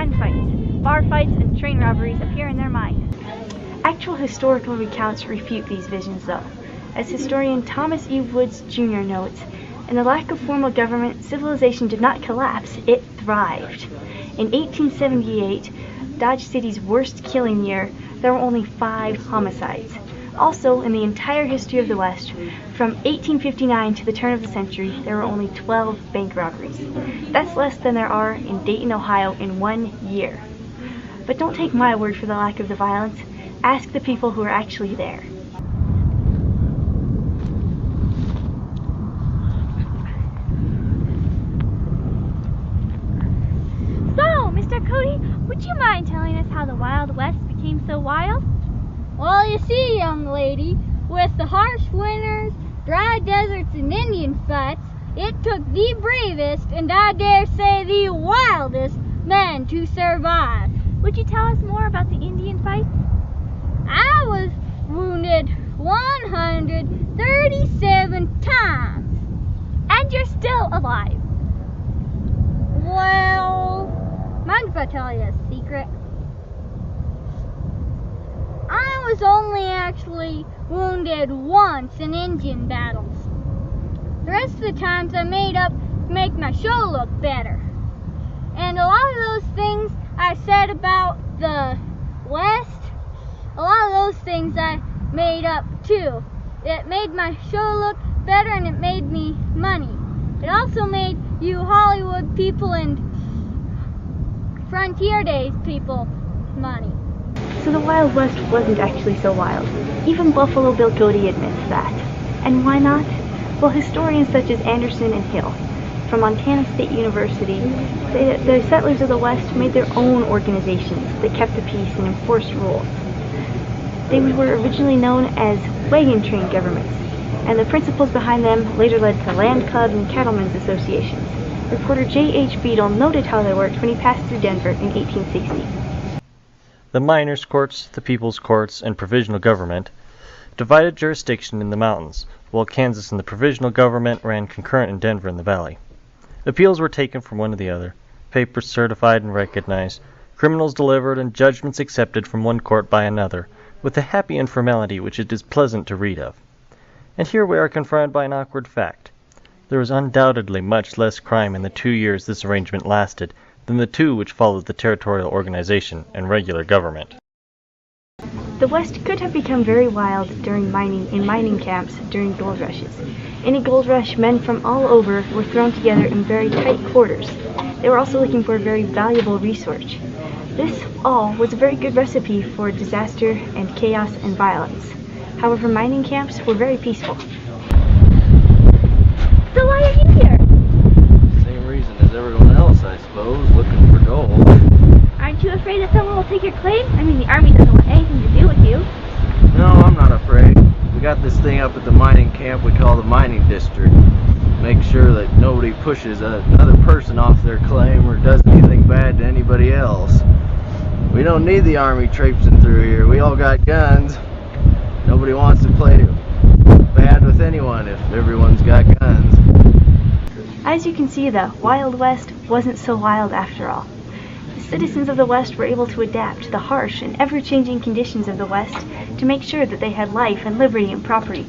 gunfights, bar fights, and train robberies appear in their mind. Actual historical recounts refute these visions, though. As historian Thomas E. Woods Jr. notes, in the lack of formal government, civilization did not collapse, it thrived. In 1878, Dodge City's worst killing year, there were only 5 homicides. Also, in the entire history of the West, from 1859 to the turn of the century, there were only 12 bank robberies. That's less than there are in Dayton, Ohio in 1 year. But don't take my word for the lack of the violence. Ask the people who are actually there. So, Mr. Cody, would you mind telling us how the Wild West became so wild? Well, you see, young lady, with the harsh winters, dry deserts, and Indian fights, it took the bravest, and I dare say the wildest, men to survive. Would you tell us more about the Indian fights? I was wounded 137 times. And you're still alive. Well, mind if I tell you a secret? I was only actually wounded once in Indian battles. The rest of the times I made up to make my show look better. And a lot of those things I said about the West, a lot of those things I made up too. It made my show look better and it made me money. It also made you Hollywood people and Frontier Days people money. So the Wild West wasn't actually so wild. Even Buffalo Bill Cody admits that. And why not? Well, historians such as Anderson and Hill from Montana State University, the settlers of the West made their own organizations that kept the peace and enforced rules. They were originally known as wagon train governments, and the principles behind them later led to land clubs and cattlemen's associations. Reporter J.H. Beadle noted how they worked when he passed through Denver in 1860. The miners' courts, the people's courts, and provisional government divided jurisdiction in the mountains, while Kansas and the provisional government ran concurrent in Denver and the valley. Appeals were taken from one to the other, papers certified and recognized, criminals delivered, and judgments accepted from one court by another, with a happy informality which it is pleasant to read of. And here we are confronted by an awkward fact. There was undoubtedly much less crime in the 2 years this arrangement lasted than the 2 which followed the territorial organization and regular government. The West could have become very wild during mining camps during gold rushes. In a gold rush, men from all over were thrown together in very tight quarters. They were also looking for a very valuable resource. This all was a very good recipe for disaster and chaos and violence. However, mining camps were very peaceful. So why are you here? Same reason as everyone else, I suppose, looking for gold. Aren't you afraid that someone will take your claim? I mean, the army doesn't want anything to do with you. No, I'm not afraid. We got this thing up at the mining camp we call the mining district. Make sure that nobody pushes another person off their claim or does anything bad to anybody else. We don't need the army traipsing through here. We all got guns. Nobody wants to play bad with anyone if everyone's got guns. As you can see, the Wild West wasn't so wild after all. The citizens of the West were able to adapt to the harsh and ever-changing conditions of the West to make sure that they had life and liberty and property.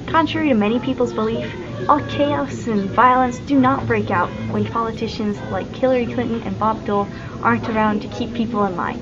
Contrary to many people's belief, all chaos and violence do not break out when politicians like Hillary Clinton and Bob Dole aren't around to keep people in line.